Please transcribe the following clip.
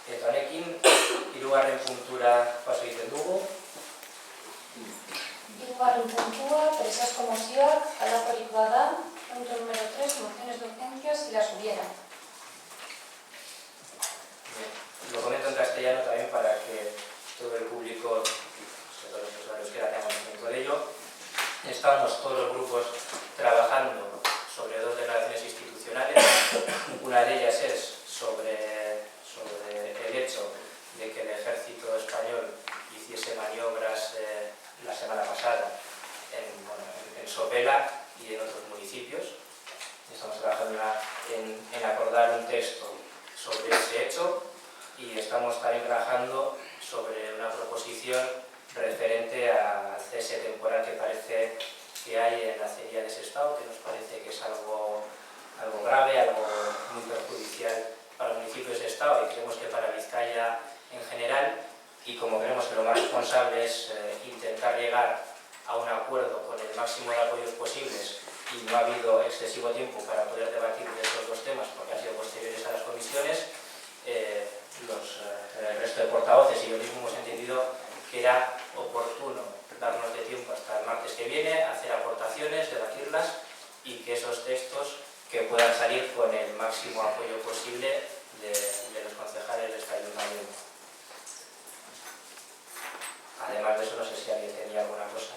eta honekin, hirugarren puntura paso egiten dugu. Hirugarren puntua, presazko mozioak, halakorik bada, punto número 3, mociones de urgencia, si las hubiera. Bien, lo comento en castellano también para que todo el público, todos los usuarios que tengan conocimiento de ello. Estamos todos los grupos trabajando sobre dos declaraciones institucionales. Una de ellas es sobre el hecho de que el ejército español hiciese maniobras la semana pasada en Sopela y en otros municipios. Estamos trabajando en acordar un texto sobre ese hecho y estamos también trabajando sobre una proposición referente al cese temporal que parece que hay en la acería de Sestao, que nos parece que es algo grave, algo muy perjudicial para el municipio de Sestao y creemos que para Vizcaya en general, y como creemos que lo más responsable es intentar llegar a un acuerdo con el máximo de apoyos posibles y no ha habido excesivo tiempo para poder debatir de estos dos temas porque han sido posteriores a las comisiones, el resto de portavoces y yo mismo hemos entendido que era oportuno darnos de tiempo hasta el martes que viene, hacer aportaciones, debatirlas y que esos textos que puedan salir con el máximo apoyo posible de los concejales de este ayuntamiento. Además de eso, no sé si alguien tenía alguna cosa.